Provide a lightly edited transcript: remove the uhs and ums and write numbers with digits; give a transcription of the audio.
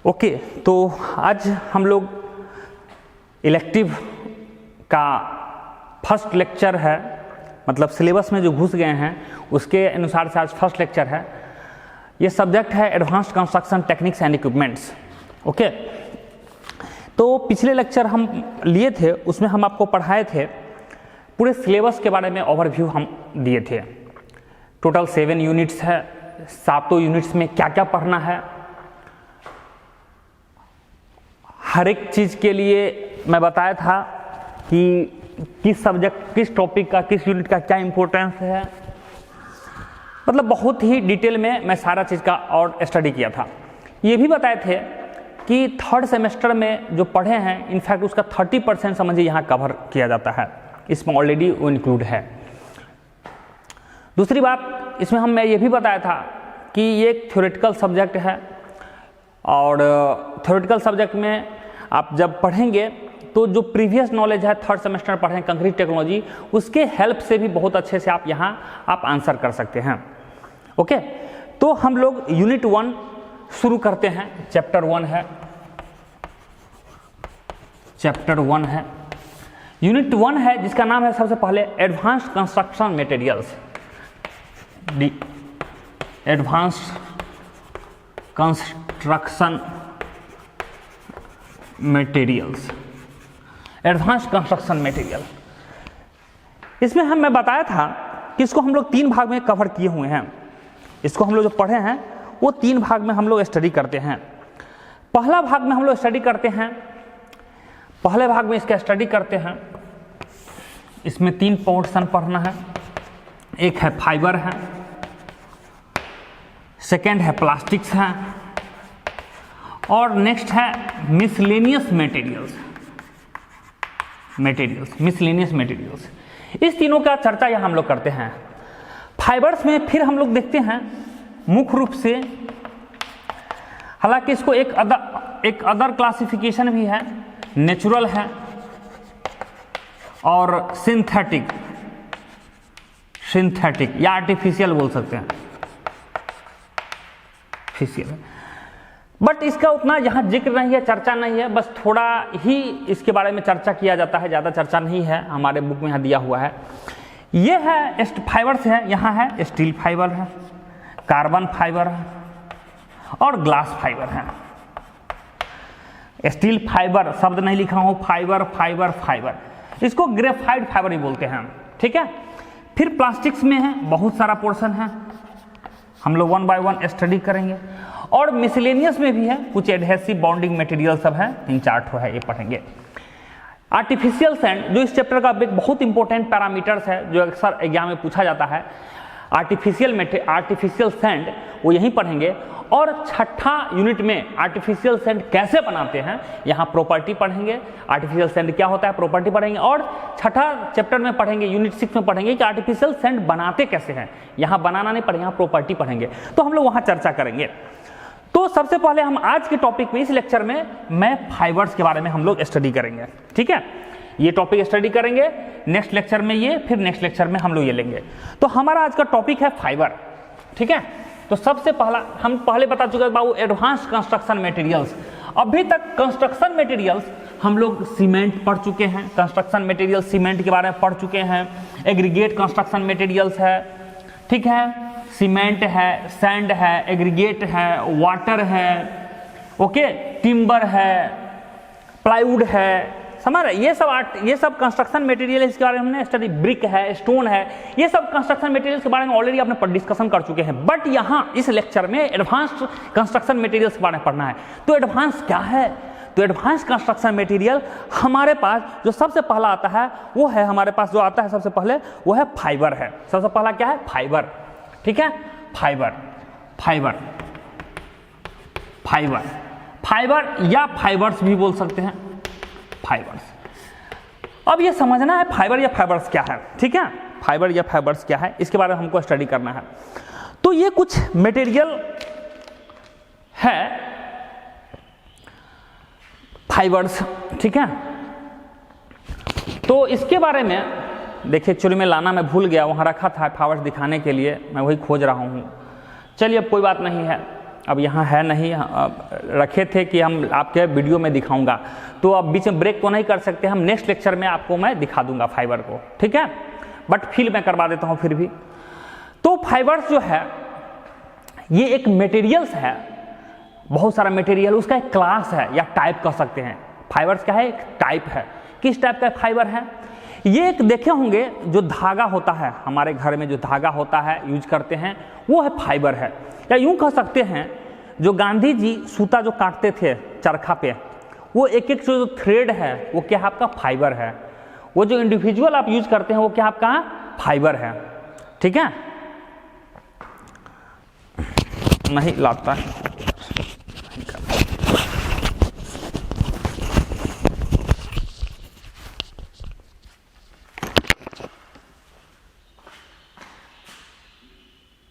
Okay, तो आज हम लोग इलेक्टिव का फर्स्ट लेक्चर है, मतलब सिलेबस में जो घुस गए हैं उसके अनुसार से आज फर्स्ट लेक्चर है। ये सब्जेक्ट है advanced construction techniques and equipments. Okay, तो पिछले लेक्चर हम लिए थे, उसमें हम आपको पढ़ाए थे पूरे सिलेबस के बारे में ओवरव्यू हम दिए थे। टोटल 7 यूनिट्स है, 7 यूनिट्स में क्या क्या पढ़ना है, हर एक चीज़ के लिए मैं बताया था कि किस सब्जेक्ट, किस टॉपिक का, किस यूनिट का क्या इम्पोर्टेंस है, मतलब बहुत ही डिटेल में मैं सारा चीज़ का और स्टडी किया था। ये भी बताए थे कि थर्ड सेमेस्टर में जो पढ़े हैं इनफैक्ट उसका 30% समझिए यहाँ कवर किया जाता है, इसमें ऑलरेडी वो इंक्लूड है। दूसरी बात इसमें मैं ये भी बताया था कि ये एक थ्योरेटिकल सब्जेक्ट है और थ्योरेटिकल सब्जेक्ट में आप जब पढ़ेंगे तो जो प्रीवियस नॉलेज है थर्ड सेमेस्टर में पढ़ें कंक्रीट टेक्नोलॉजी, उसके हेल्प से भी बहुत अच्छे से आप यहाँ आप आंसर कर सकते हैं। ओके, तो हम लोग यूनिट 1 शुरू करते हैं। चैप्टर 1 है, चैप्टर 1 है, यूनिट 1 है जिसका नाम है सबसे पहले advanced construction materials. Advanced construction materials, advanced construction material. इसमें मैं बताया था कि इसको हम लोग 3 भाग में कवर किए हुए हैं। इसको हम लोग जो पढ़े हैं वो 3 भाग में हम लोग स्टडी करते हैं। पहला भाग में हम लोग स्टडी करते हैं, पहले भाग में इसका स्टडी करते हैं, इसमें 3 पोर्शन पढ़ना है। एक है फाइबर है, सेकेंड है प्लास्टिक्स है और नेक्स्ट है मिसलेनियस मटेरियल्स। मिसलेनियस मटेरियल्स, इस तीनों का चर्चा यहाँ हम लोग करते हैं। फाइबर्स में फिर हम लोग देखते हैं मुख्य रूप से, हालांकि इसको एक अदर क्लासिफिकेशन भी है, नेचुरल है और सिंथेटिक या आर्टिफिशियल बोल सकते हैं, बट इसका उतना यहाँ जिक्र नहीं है, चर्चा नहीं है, बस थोड़ा ही इसके बारे में चर्चा किया जाता है, ज़्यादा चर्चा नहीं है। हमारे बुक में यहाँ दिया हुआ है, ये है फाइबर्स है, यहाँ है स्टील फाइबर है, कार्बन फाइबर है और ग्लास फाइबर है। स्टील फाइबर शब्द नहीं लिखा हूँ, फाइबर, इसको ग्रेफाइट फाइबर ही बोलते हैं, ठीक है। फिर प्लास्टिक्स में है, बहुत सारा पोर्शन है, हम लोग 1 बाय 1 स्टडी करेंगे। और मिसलेनियस में भी है, कुछ एडहेसिव बॉन्डिंग मटेरियल सब है, 3-4 ठो है, ये पढ़ेंगे। आर्टिफिशियल सैंड जो इस चैप्टर का एक बहुत इंपॉर्टेंट पैरामीटर्स है, जो अक्सर एग्जाम में पूछा जाता है, आर्टिफिशियल सैंड वो यहीं पढ़ेंगे। और छठा यूनिट में आर्टिफिशियल सैंड कैसे बनाते हैं, यहाँ प्रॉपर्टी पढ़ेंगे, आर्टिफिशियल सैंड क्या होता है प्रॉपर्टी पढ़ेंगे। और छठा चैप्टर में पढ़ेंगे, यूनिट 6 में पढ़ेंगे कि आर्टिफिशियल सैंड बनाते कैसे हैं, यहाँ बनाना नहीं पढ़ेंगे, यहाँ प्रॉपर्टी पढ़ेंगे, तो हम लोग वहाँ चर्चा करेंगे। तो सबसे पहले हम आज के टॉपिक में, इस लेक्चर में मैं फाइबर्स के बारे में हम लोग स्टडी करेंगे, ठीक है। ये टॉपिक स्टडी करेंगे, नेक्स्ट लेक्चर में ये, फिर नेक्स्ट लेक्चर में हम लोग ये लेंगे। तो हमारा आज का टॉपिक है फाइबर, ठीक है। तो सबसे पहला हम पहले बता चुके हैं बाबू एडवांस्ड कंस्ट्रक्शन मटेरियल्स। अभी तक कंस्ट्रक्शन मटेरियल्स हम लोग सीमेंट पढ़ चुके हैं, कंस्ट्रक्शन मटेरियल सीमेंट के बारे में पढ़ चुके हैं, एग्रीगेट कंस्ट्रक्शन मटेरियल्स है, ठीक है, सीमेंट है, सैंड है, एग्रीगेट है, वाटर है, ओके, टिम्बर है, प्लाईवुड है, समझ रहे, ये सब कंस्ट्रक्शन मटेरियल, इसके बारे में हमने स्टडी, ब्रिक है, स्टोन है, ये सब कंस्ट्रक्शन मटेरियल्स के बारे में ऑलरेडी आपने डिस्कशन कर चुके हैं। बट यहाँ इस लेक्चर में एडवांस्ड कंस्ट्रक्शन मटेरियल्स के बारे में पढ़ना है। तो एडवांस क्या है, तो एडवांस कंस्ट्रक्शन मटेरियल हमारे पास जो सबसे पहला आता है वो है, हमारे पास जो आता है सबसे पहले वो है फाइबर है। सबसे पहला क्या है, फाइबर, ठीक है, फाइबर या फाइबर्स भी बोल सकते हैं, फाइबर्स। अब ये समझना है फाइबर या फाइबर्स क्या है, ठीक है, फाइबर या फाइबर्स क्या है, इसके बारे में हमको स्टडी करना है। तो ये कुछ मटेरियल है फाइबर्स, ठीक है। तो इसके बारे में देखिए, एक्चुअली में लाना मैं भूल गया, वहाँ रखा था फाइबर्स दिखाने के लिए, मैं वही खोज रहा हूँ। चलिए अब कोई बात नहीं है, अब यहाँ है नहीं, रखे थे कि हम आपके वीडियो में दिखाऊंगा, तो अब बीच में ब्रेक तो नहीं कर सकते हम, नेक्स्ट लेक्चर में आपको मैं दिखा दूंगा फाइबर को, ठीक है, बट फील मैं करवा देता हूँ फिर भी। तो फाइबर्स जो है ये एक मटेरियल्स है, बहुत सारा मटेरियल, उसका एक क्लास है या टाइप कह सकते हैं। फाइबर्स क्या है, एक टाइप है। किस टाइप का फाइबर है ये? एक देखे होंगे जो धागा होता है, हमारे घर में जो धागा होता है यूज करते हैं, वो है फाइबर है। या यूं कह सकते हैं जो गांधी जी सूता जो काटते थे चरखा पे, वो एक एक जो थ्रेड है वो क्या है आपका फाइबर है। वो जो इंडिविजुअल आप यूज करते हैं वो क्या आपका फाइबर है, ठीक है। नहीं लाता है।